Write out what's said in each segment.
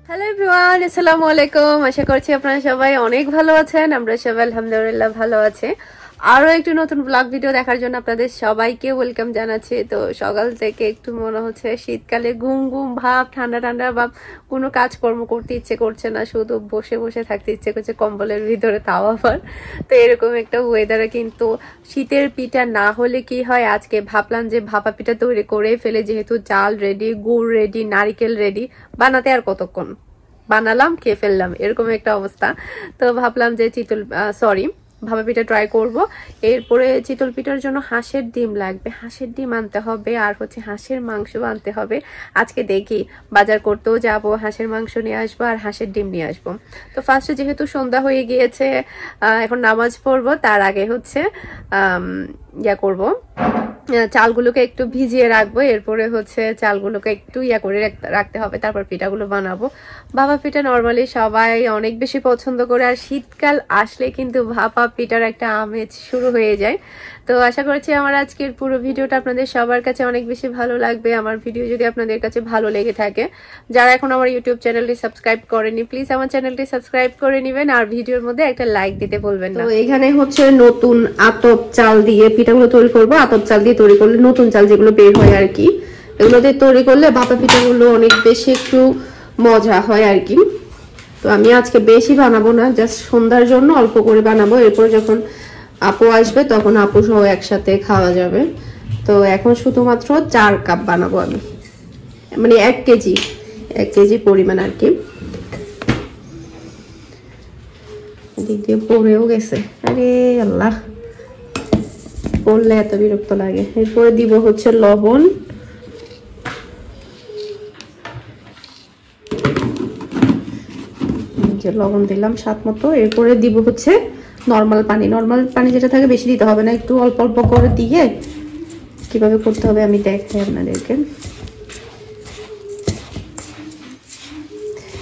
Hello everyone, আসসালামু আলাইকুম। আশা করছি আপনারা সবাই অনেক ভালো আছেন। আমরা সবাই আলহামদুলিল্লাহ ভালো আছি। আরো একটু নতুন ব্লগ ভিডিও দেখার জন্য আপনাদের সবাইকে ওয়েলকাম জানাচ্ছি। তো সকাল থেকে একটু মনে হচ্ছে শীতকালে ঘুম ঘুম ভাব, ঠান্ডা ঠান্ডা ভাব, কোনো কাজকর্ম করতে ইচ্ছে করছে না, শুধু বসে বসে থাকতে ইচ্ছে করছে কম্বলের ভিতরে, তাও আবার। তো এরকম একটা ওয়েদারে কিন্তু শীতের পিঠা না হলে কি হয়, আজকে ভাবলাম যে ভাপা পিঠা তৈরি করে ফেলে, যেহেতু চাল রেডি, গুড় রেডি, নারিকেল রেডি, বানাতে আর কতক্ষণ, বানালাম খেয়ে ফেললাম, এরকম একটা অবস্থা। তো ভাবলাম যে ভাপা পিঠা ট্রাই করব। এরপরে চিতল পিঠার জন্য হাঁসের ডিম লাগবে, হাঁসের ডিম আনতে হবে, আর হচ্ছে হাঁসের মাংস আনতে হবে। আজকে দেখি বাজার করতেও যাব, হাঁসের মাংস নিয়ে আসবো আর হাঁসের ডিম নিয়ে আসবো। তো ফার্স্টে যেহেতু সন্ধ্যা হয়ে গিয়েছে, এখন নামাজ পড়বো, তার আগে হচ্ছে করব, চালগুলোকে একটু ভিজিয়ে রাখবো। এরপরে হচ্ছে চালগুলোকে একটু করে রাখতে হবে, তারপর পিঠাগুলো বানাবো। ভাপা পিঠা নর্মালি সবাই অনেক বেশি পছন্দ করে, আর শীতকাল আসলে কিন্তু ভাপা পিঠার একটা আমেজ শুরু হয়ে যায়। তো আশা করছি আমার আজকের পুরো ভিডিওটা আপনাদের সবার কাছে অনেক বেশি ভালো লাগবে। আমার ভিডিও যদি আপনাদের কাছে ভালো লেগে থাকে, যারা এখন আমার ইউটিউব চ্যানেলটি সাবস্ক্রাইব করেনি, প্লিজ আমার চ্যানেলটি সাবস্ক্রাইব করে নেবেন, আর ভিডিওর মধ্যে একটা লাইক দিতে বলবেন না। তো এখানে হচ্ছে নতুন আতপ চাল দিয়ে পিঠাগুলো তৈরি করবো। আতপ চাল দিয়ে তৈরি করলে, নতুন চাল যেগুলো বের হয় আর কি, এগুলো দিয়ে তৈরি করলে ভাপা পিঠাগুলো অনেক বেশি একটু মজা হয় আর কি। তো আমি আজকে বেশি বানাবো না, জাস্ট সন্ধ্যার জন্য অল্প করে বানাবো। এরপর যখন আপু আসবে তখন আপু সহ একসাথে খাওয়া যাবে। তো এখন শুধুমাত্র 4 কাপ বানাবো আমি, মানে 1 কেজি পরিমাণ আর কি। এদিক দিয়ে পড়েও গেছে, আরে আল্লাহ, পড়লে এত বিরক্ত লাগে। এরপরে দিব হচ্ছে লবণ, লবণ দিলাম স্বাদ মতো। এরপরে দিব হচ্ছে নর্মাল পানি যেটা থাকে, বেশি দিতে হবে না, একটু অল্প অল্প করে দিয়ে কিভাবে করতে হবে আমি দেখাই আপনাদেরকে।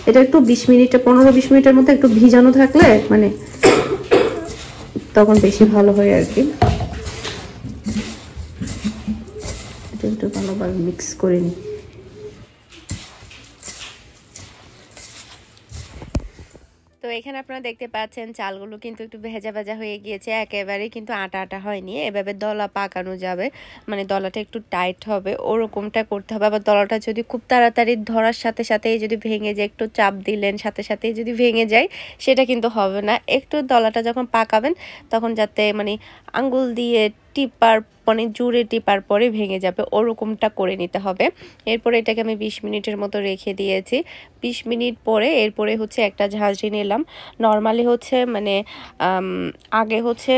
এটা একটু 15-20 মিনিটের মতো একটু ভিজানো থাকলে মানে তখন বেশি ভালো হয় আর কি। এটা একটু ভালোভাবে মিক্স করে নিই। তো এখানে আপনারা দেখতে পাচ্ছেন চালগুলো কিন্তু একটু ভেজা ভেজা হয়ে গিয়েছে, একেবারে কিন্তু আটা আটা হয়নি। এভাবে দলা পাকানো যাবে, মানে দলাটা একটু টাইট হবে, ওরকমটা করতে হবে। আবার দলাটা যদি খুব তাড়াতাড়ি ধরার সাথে সাথেই যদি ভেঙে যায়, একটু চাপ দিলেন সাথে সাথেই যদি ভেঙে যায়, সেটা কিন্তু হবে না। একটু দলাটা যখন পাকাবেন তখন যাতে মানে আঙ্গুল দিয়ে টিপার, মানে জুড়ে টিপার পরে ভেঙে যাবে, ওরকমটা করে নিতে হবে। এরপরে এটাকে আমি 20 মিনিটের মতো রেখে দিয়েছি। 20 মিনিট পরে এরপরে হচ্ছে একটা ঝাঁঝরি নিলাম। নর্মালি হচ্ছে মানে আগে হচ্ছে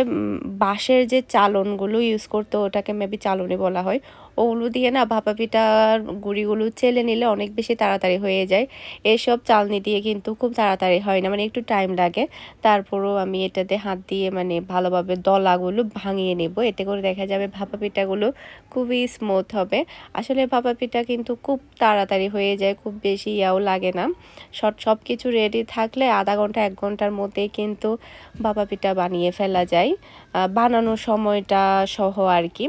বাঁশের যে চালনগুলো ইউজ করতো, ওটাকে মেবি চালনি বলা হয়, ওগুলো দিয়ে না ভাপা পিঠার গুঁড়িগুলো চেলে নিলে অনেক বেশি তাড়াতাড়ি হয়ে যায়। এসব চালনি দিয়ে কিন্তু খুব তাড়াতাড়ি হয় না, মানে একটু টাইম লাগে। তারপরও আমি এটাতে হাত দিয়ে মানে ভালোভাবে দলাগুলো ভাঙিয়ে নেব, এতে করে দেখা যাবে ভাপা পিঠাগুলো খুবই স্মুথ হবে। আসলে ভাপা পিঠা কিন্তু খুব তাড়াতাড়ি হয়ে যায়, খুব বেশি ইয়াও লাগে না। সব কিছু রেডি থাকলে আধা ঘন্টা 1 ঘন্টার মধ্যেই কিন্তু ভাপা পিঠা বানিয়ে ফেলা যায়, বানানোর সময়টা সহ আর কি।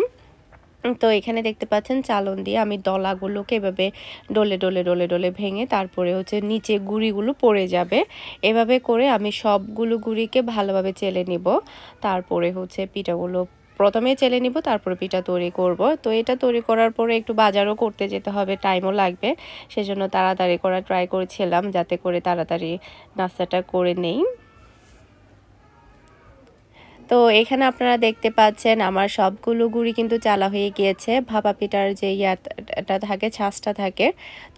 তো এখানে দেখতে পাচ্ছেন চালন দিয়ে আমি দলাগুলোকে এভাবে ডলে ডলে ডলে ডলে ভেঙে তারপরে হচ্ছে নিচে গুঁড়িগুলো পড়ে যাবে, এভাবে করে আমি সবগুলো গুঁড়িকে ভালোভাবে চেলে নিব। তারপরে হচ্ছে পিঠাগুলো প্রথমে চেলে নিব, তারপরে পিঠা তৈরি করব। তো এটা তৈরি করার পরে একটু বাজারও করতে যেতে হবে, টাইমও লাগবে, সেজন্য তাড়াতাড়ি করা ট্রাই করেছিলাম যাতে করে তাড়াতাড়ি নাস্তাটা করে নেই। তো এখানে আপনারা দেখতে পাচ্ছেন আমার সবগুলো গুঁড়ি কিন্তু চালা হয়ে গিয়েছে। ভাপা পিঠার যে ইয়াটা থাকে, ছাঁচটা থাকে,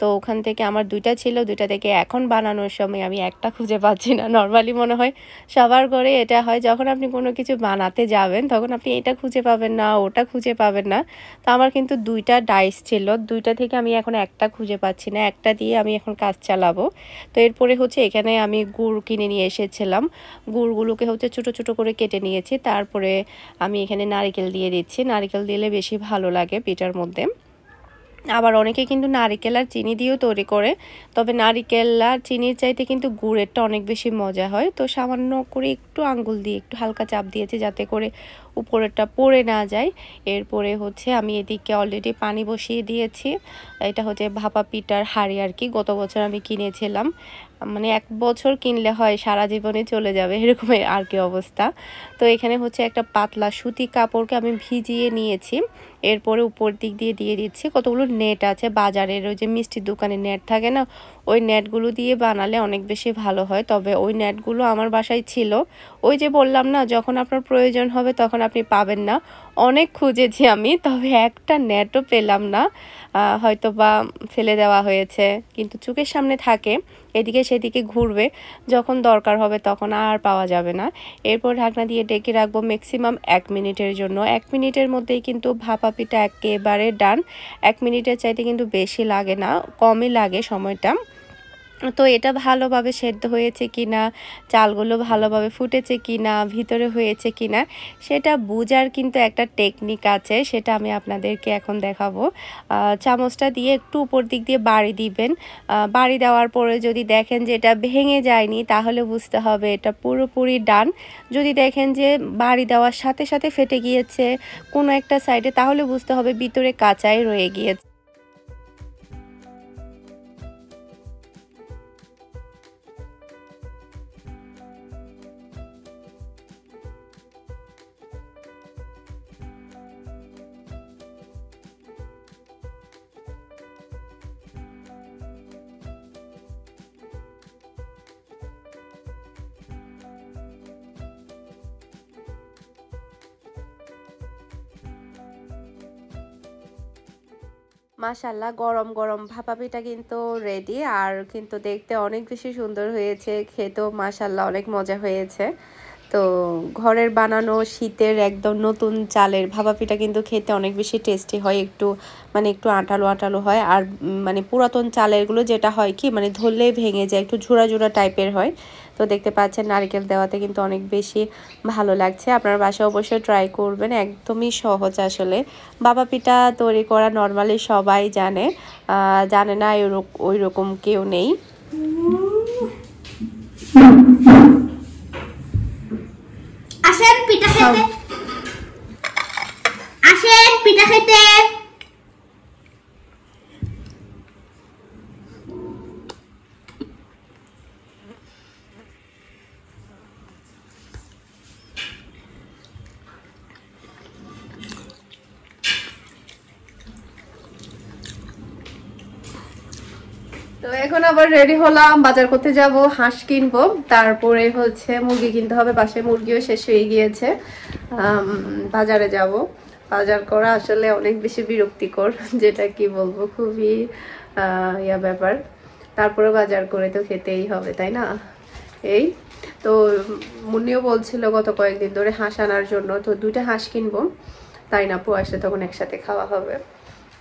তো ওখান থেকে আমার 2টা ছিল, 2টা থেকে এখন বানানোর সময় আমি একটা খুঁজে পাচ্ছি না। নর্মালি মনে হয় সবার ঘরে এটা হয়, যখন আপনি কোনো কিছু বানাতে যাবেন তখন আপনি এটা খুঁজে পাবেন না, ওটা খুঁজে পাবেন না। তো আমার কিন্তু 2টা ডাইস ছিল, 2টা থেকে আমি এখন একটা খুঁজে পাচ্ছি না, একটা দিয়ে আমি এখন কাজ চালাবো। তো এরপরে হচ্ছে এখানে আমি গুড় কিনে নিয়ে এসেছিলাম, গুড়গুলোকে হচ্ছে ছোটো ছোটো করে কেটে নিয়ে তারপরে আমি এখানে নারকেল দিয়ে দিচ্ছি। নারকেল দিলে বেশি ভালো লাগে পিঠার মধ্যে। আবার অনেকে কিন্তু নারকেল আর চিনি দিয়েও তৈরি করে, তবে নারকেল আর চিনির চাইতে কিন্তু গুড়েরটা অনেক বেশি মজা হয়। তো সামান্য করে একটু আঙ্গুল দিয়ে একটু হালকা চাপ দিয়েছি যাতে করে উপরেরটা পড়ে না যায়। এরপরে হচ্ছে আমি এদিকে অলরেডি পানি বসিয়ে দিয়েছি। এটা হচ্ছে ভাপা পিঠার হাঁড়ি আর কি, গত বছর আমি কিনেছিলাম। মানে 1 বছর কিনলে হয় সারা জীবনে চলে যাবে এরকমের আর কি অবস্থা। তো এখানে হচ্ছে একটা পাতলা সুতি কাপড়কে আমি ভিজিয়ে নিয়েছি। এরপরে উপর দিক দিয়ে দিয়ে দিচ্ছি কতগুলো নেট আছে বাজারের, ওই যে মিষ্টির দোকানে নেট থাকে না, ওই নেটগুলো দিয়ে বানালে অনেক বেশি ভালো হয়। তবে ওই নেটগুলো আমার বাসায় ছিল, ওই যে বললাম না যখন আপনার প্রয়োজন হবে তখন আপনি পাবেন না। অনেক খুঁজেছি আমি, তবে একটা নেটও পেলাম না। হয়তো বা ফেলে দেওয়া হয়েছে, কিন্তু চোখের সামনে থাকে, এদিকে সেদিকে ঘুরবে, যখন দরকার হবে তখন আর পাওয়া যাবে না। এরপর ঢাকনা দিয়ে ডেকে রাখবো ম্যাক্সিমাম 1 মিনিটের জন্য। 1 মিনিটের মধ্যেই কিন্তু ভাপা পিঠা একেবারে ডান। 1 মিনিটের চাইতে কিন্তু বেশি লাগে না, কমই লাগে সময়টা। তো এটা ভালোভাবে সেদ্ধ হয়েছে কিনা, চালগুলো ভালোভাবে ফুটেছে কিনা, ভিতরে হয়েছে কিনা, সেটা বোঝার কিন্তু একটা টেকনিক আছে, সেটা আমি আপনাদেরকে এখন দেখাবো। চামচটা দিয়ে একটু উপর দিক দিয়ে বাড়ি দিবেন। বাড়ি দেওয়ার পরে যদি দেখেন যে এটা ভেঙে যায়নি, তাহলে বুঝতে হবে এটা পুরোপুরি ডান। যদি দেখেন যে বাড়ি দেওয়ার সাথে সাথে ফেটে গিয়েছে কোনো একটা সাইডে, তাহলে বুঝতে হবে ভিতরে কাঁচাই রয়ে গিয়েছে। মাশাল্লাহ, গরম গরম ভাপা পিঠা কিন্তু রেডি, আর কিন্তু দেখতে অনেক বেশি সুন্দর হয়েছে, খেতেও মাশাল্লাহ অনেক মজা হয়েছে। তো ঘরের বানানো শীতের একদম নতুন চালের ভাপা পিঠা কিন্তু খেতে অনেক বেশি টেস্টি হয়, একটু মানে একটু আঠালো আঠালো হয়। আর মানে পুরাতন চালেরগুলো যেটা হয় কি মানে ধরলে ভেঙে যায়, একটু ঝুরা ঝুরা টাইপের হয়। তো দেখতে পাচ্ছেন নারকেল দেওয়াতে কিন্তু অনেক বেশি ভালো লাগছে। আপনার বাসায় অবশ্যই ট্রাই করবেন, একদমই সহজ আসলে। ভাপা পিঠা তৈরি করা নর্মালি সবাই জানে, জানে না ওই রকম কেউ নেই। আসেন পিঠা খেতে, আসেন পিঠা খেতে। তো এখন আবার রেডি হলাম, বাজার করতে যাব, হাঁস কিনবো, তারপরে হচ্ছে মুরগি কিনতে হবে, বাসায় মুরগিও শেষ হয়ে গিয়েছে। বাজারে যাব। বাজার করা আসলে অনেক বেশি বিরক্তিকর, যেটা কি বলবো, খুবই ব্যাপার। তারপরে বাজার করে তো খেতেই হবে, তাই না? এই তো মুন্নিও বলছিল গত কয়েকদিন ধরে হাঁস আনার জন্য, তো 2টা হাঁস কিনবো, তাই না আপু আসলে তখন একসাথে খাওয়া হবে।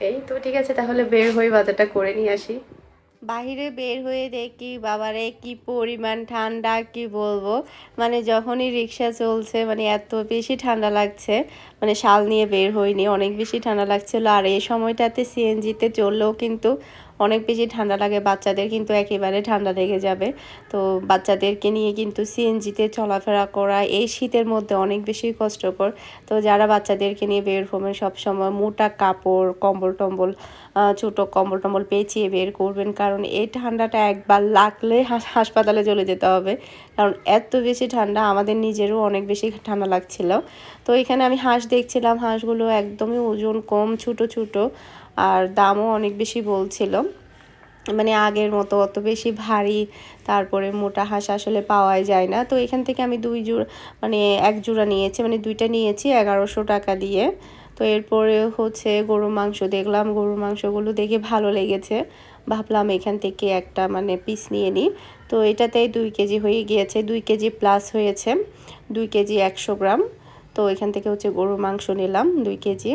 এই তো ঠিক আছে, তাহলে বের হয়ে বাজারটা করে নিয়ে আসি। বাহিরে বের হয়ে দেখি বাবারে কি পরিমাণ ঠান্ডা, কি বলবো, মানে যখনই রিক্সা চলছে মানে এত বেশি ঠান্ডা লাগছে, মানে শাল নিয়ে বের হইনি, অনেক বেশি ঠান্ডা লাগছিল। আর এই সময়টাতে সিএনজিতে চললেও কিন্তু অনেক বেশি ঠান্ডা লাগে, বাচ্চাদের কিন্তু একেবারে ঠান্ডা লেগে যাবে। তো বাচ্চাদেরকে নিয়ে কিন্তু সিএনজিতে চলাফেরা করা এই শীতের মধ্যে অনেক বেশি কষ্টকর। তো যারা বাচ্চাদেরকে নিয়ে বের হবেন সবসময় মোটা কাপড়, কম্বল টম্বল, ছোটো কম্বল টম্বল পেঁচিয়ে বের করবেন, কারণ এই ঠান্ডাটা একবার লাগলে হাসপাতালে চলে যেতে হবে, কারণ এত বেশি ঠান্ডা। আমাদের নিজেরও অনেক বেশি ঠান্ডা লাগছিল। তো এখানে আমি হাঁস দেখছিলাম, হাঁসগুলো একদমই ওজন কম, ছোট ছোট, আর দামও অনেক বেশি বলছিল, মানে আগের মতো অত বেশি ভারী তারপরে মোটা হাঁস আসলে পাওয়াই যায় না। তো এখান থেকে আমি 2 জোড়া মানে 1 জোড়া নিয়েছি, মানে 2টা নিয়েছি 1100 টাকা দিয়ে। তো এরপরে হচ্ছে গরুর মাংস দেখলাম, গরুর মাংসগুলো দেখে ভালো লেগেছে, ভাবলাম এখান থেকে একটা মানে পিস নিয়ে নিই। তো এটাতেই 2 কেজি হয়ে গিয়েছে, 2 কেজি প্লাস হয়েছে, 2 কেজি 100 গ্রাম। তো এখান থেকে হচ্ছে গরুর মাংস নিলাম 2 কেজি।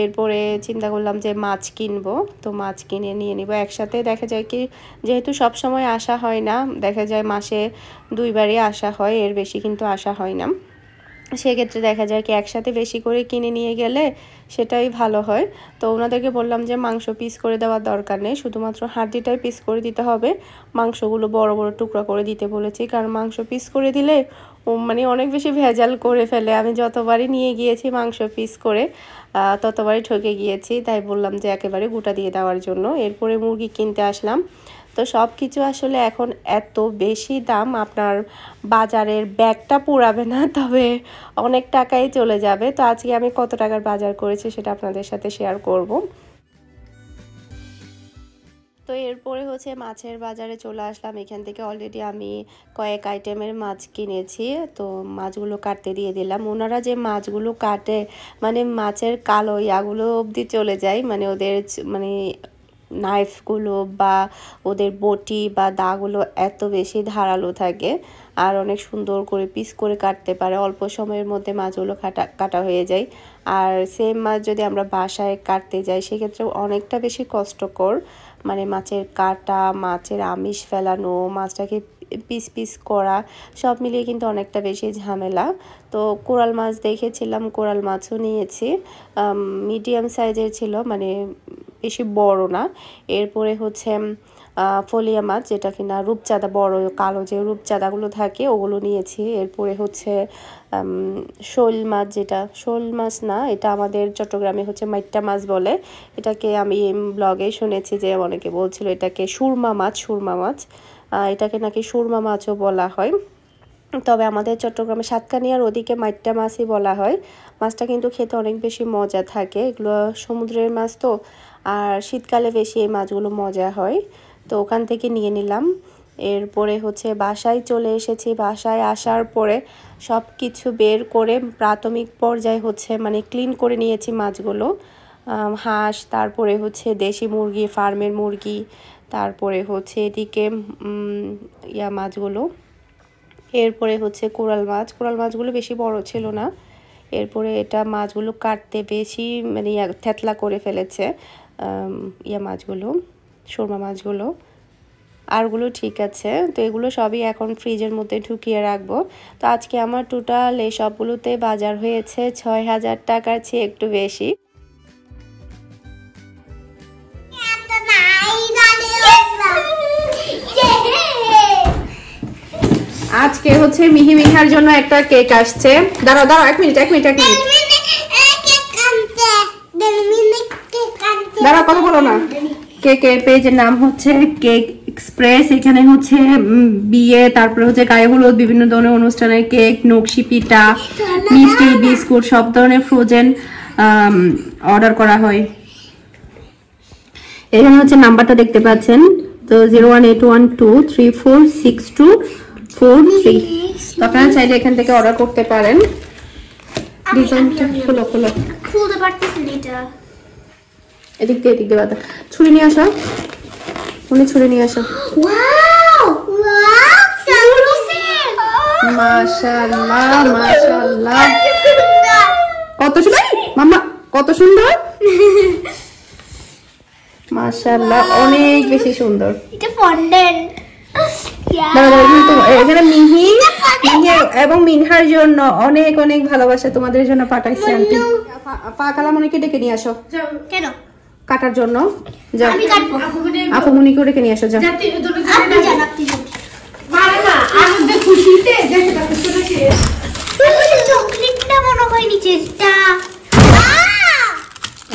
এরপরে চিন্তা করলাম যে মাছ কিনবো, তো মাছ কিনে নিয়ে নিব একসাথে। দেখা যায় কি, যেহেতু সব সময় আসা হয় না, দেখা যায় মাসে 2 বারই আসা হয়, এর বেশি কিন্তু আসা হয় না। সেক্ষেত্রে দেখা যায় কি একসাথে বেশি করে কিনে নিয়ে গেলে সেটাই ভালো হয়। তো ওনাদেরকে বললাম যে মাংস পিস করে দেওয়ার দরকার নেই, শুধুমাত্র হাড্ডিটাই পিস করে দিতে হবে, মাংসগুলো বড় বড় টুকরা করে দিতে বলেছি। কারণ মাংস পিস করে দিলে মানে অনেক বেশি ভেজাল করে ফেলে। আমি যতবারই নিয়ে গিয়েছি মাংস পিস করে ততবারই ঠকে গিয়েছি, তাই বললাম যে একেবারে গোটা দিয়ে দেওয়ার জন্য। এরপরে মুরগি কিনতে আসলাম। তো সব কিছু আসলে এখন এত বেশি দাম, আপনার বাজারের ব্যাগটা পুরাবে না, তবে অনেক টাকাই চলে যাবে। তো আজকে আমি কত টাকার বাজার করেছি সেটা আপনাদের সাথে শেয়ার করব। তো এরপরে হচ্ছে মাছের বাজারে চলে আসলাম। এখান থেকে অলরেডি আমি কয়েক আইটেমের মাছ কিনেছি। তো মাছগুলো কাটতে দিয়ে দিলাম। ওনারা যে মাছগুলো কাটে মানে মাছের কালো ইয়াগুলো অবধি চলে যায়, মানে ওদের মানে নাইফগুলো বা ওদের বটি বা দাগুলো এত বেশি ধারালো থাকে, আর অনেক সুন্দর করে পিস করে কাটতে পারে। অল্প সময়ের মধ্যে মাছগুলো কাটা হয়ে যায়। আর সেম মাছ যদি আমরা বাসায় কাটতে যাই সেক্ষেত্রে অনেকটা বেশি কষ্টকর, মানে মাছের কাটা, মাছের আমিষ ফেলানো, মাছটাকে পিস পিস করা, সব মিলিয়ে কিন্তু অনেকটা বেশি ঝামেলা। তো কোরাল মাছ দেখেছিলাম, কোরাল মাছও নিয়েছি, মিডিয়াম সাইজের ছিল, মানে বেশি বড় না। এরপরে হচ্ছে ফলিয়া মাছ, যেটা কিনা রূপচাঁদা, বড় কালো যে রূপচাঁদাগুলো থাকে ওগুলো নিয়েছি। এরপরে হচ্ছে শোল মাছ, যেটা শোল মাছ না, এটা আমাদের চট্টগ্রামে হচ্ছে মাইট্টা মাছ বলে। এটাকে আমি ব্লগে শুনেছি যে অনেকে বলছিল এটাকে সুরমা মাছ, সুরমা মাছ, এটাকে নাকি সুরমা মাছও বলা হয়। তবে আমাদের চট্টগ্রামে সাতকানিয়ার ওদিকে মাইট্টা মাছই বলা হয়। মাছটা কিন্তু খেতে অনেক বেশি মজা থাকে, এগুলো সমুদ্রের মাছ তো, আর শীতকালে বেশি এই মাছগুলো মজা হয়। তো ওখান থেকে নিয়ে নিলাম। এরপরে হচ্ছে বাসায় চলে এসেছি। বাসায় আসার পরে সব কিছু বের করে প্রাথমিক পর্যায়ে হচ্ছে মানে ক্লিন করে নিয়েছি মাছগুলো, হাঁস, তারপরে হচ্ছে দেশি মুরগি, ফার্মের মুরগি, তারপরে হচ্ছে এদিকে মাছগুলো। এরপরে হচ্ছে কোরাল মাছ, কোরাল মাছগুলো বেশি বড় ছিল না। এরপরে এটা মাছগুলো কাটতে বেশি মানে থেতলা করে ফেলেছে মাছগুলো, সুরমা মাছগুলো। আরগুলো ঠিক আছে। তো এগুলো সবই এখন ফ্রিজের মধ্যে ঢুকিয়ে রাখবো। তো আজকে আমার টোটাল এই সবগুলোতে বাজার হয়েছে ৬,০০০ টাকার চেয়ে একটু বেশি। আজকে হচ্ছে মিহি মিহার জন্য একটা কেক আসছে। দাঁড়াও দাঁড়াও, এক মিনিট দাঁড়াও, কথা বলো না। কেকের পেজের নাম হচ্ছে কেক এক্সপ্রেস। এখানে হচ্ছে বিয়ে, তারপরে হচ্ছে গায়ে হলুদ, বিভিন্ন ধরনের অনুষ্ঠানের কেক, নকশি পিঠা, মিষ্টি, বিস্কুট, সব ধরনের ফ্রোজেন অর্ডার করা হয়। এখানে হচ্ছে নাম্বারটা দেখতে পাচ্ছেন, তো 01812346243। আপনারা চাইলে এখান থেকে অর্ডার করতে পারেন। ডিজাইনটা খুলতে পারতেছি না, এটা এদিক দিয়ে বাতা। ছুরি নিয়ে আসো, উনি ছুরি নিয়ে আসো। মাশাআল্লাহ মাশাআল্লাহ, কত সুন্দর মাম্মা, কত সুন্দর মাশাআল্লাহ, অনেক বেশি সুন্দর। এটা ফন্ডেন্ট। এখানে মিহি এবং মিনহার জন্য অনেক অনেক ভালোবাসা তোমাদের জন্য পাঠাইছি আন্টি। পা কালামণিকে ডেকে নিয়ে আসো। কেন? কাটার জন্য যাও, আপুমনিকে ডেকে নিয়ে আসো, যাও।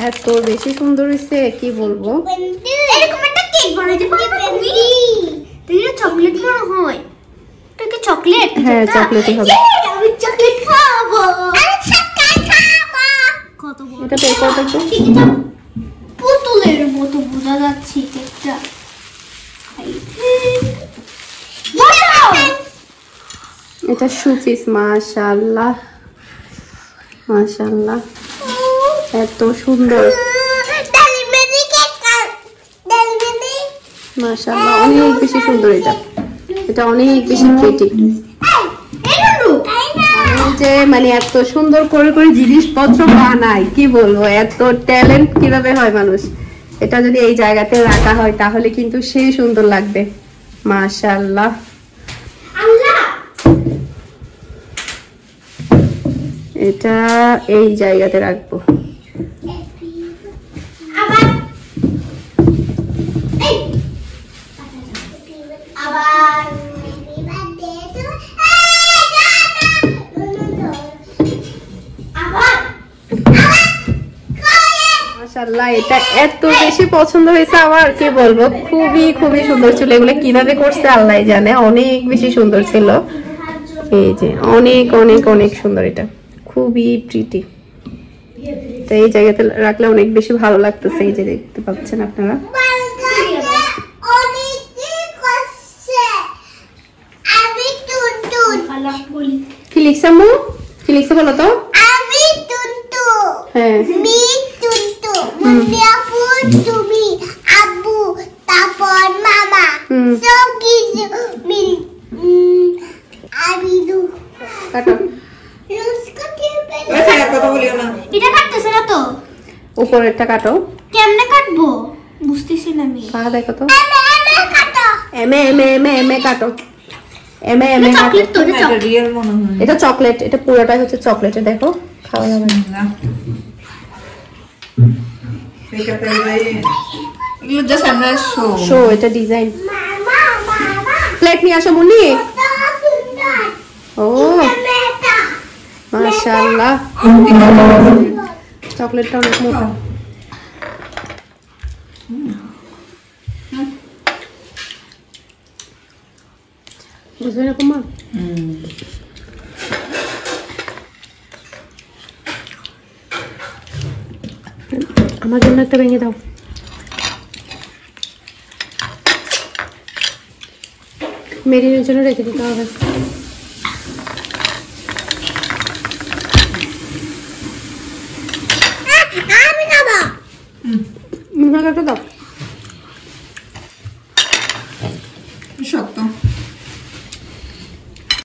এত বেশি সুন্দর হয়েছে কি বলবো। চকলেট মনে হয়, চকলেট, হ্যাঁ চকলেটই হবে। এটা বের করো একটু, পুতুলের মতো বোঝা যাচ্ছে কেকটা। এটা সুপিস। মাশাআল্লাহ মাশাআল্লাহ, এত সুন্দর মাশাআল্লাহ, অনেক বেশি সুন্দর। এটা অনেক বেশি প্রিটি। যে মানে এত সুন্দর করে করে জিনিসপত্র বানায়, কি বলবো, এত ট্যালেন্ট কিভাবে হয় মানুষ। এটা যদি এই জায়গাতে রাখা হয় তাহলে কিন্তু সেই সুন্দর লাগবে। মাশাআল্লাহ। এটা এই জায়গাতে রাখবো। আবার এই আবার মাশাআল্লাহ, এটা এত বেশি পছন্দ হয়েছে আমার, কি বলবো, খুবই খুবই সুন্দর ছিল। এগুলো কিভাবে করছে আল্লাহ জানে, অনেক বেশি সুন্দর ছিল। এই যে অনেক অনেক অনেক সুন্দর, এটা খুবই প্রিটি। তো এই জায়গাতে রাখলে অনেক বেশি ভালো লাগতেছে। এই যে দেখতে পাচ্ছেন আপনারা, কি লিখছে আম্মু, কি লিখছে বলো তো? আমি টুনটু, হ্যাঁ মি টুনটু, মুনিয়াপু তুমি, আব্বু, তারপর মামা, সব কিছু মিল আমি দু কাটো, এটা কাটতেছে না তো, উপরেরটা কাটো। কেমনে কাটবো বুঝতেছি না আমি। পা দেখো তো, কাটো এমে এমে এমে এমে কাটো, এমে এমে কাটো। চকলেট তো, এটা রিয়েল মনে হয় এটা চকলেট, এটা পুরোটাই হচ্ছে চকলেট। দেখো খাওয়া যাবে না। না এটাতে এগুলো জাস্ট আমরা শো, এটা ডিজাইন। মামা মামা প্লেট নিয়ে আসো মুন্নি। কত সুন্দর ও মেটা মাশাআল্লাহ, চকলেটটা অনেক মোটা। বুঝবে না কুমা, আমার জন্য একটা ভেঙে দাও। মেরিনের জন্য রেখে দিতে হবে। আমি খাবো। মুখে কাটো দাও। শক্ত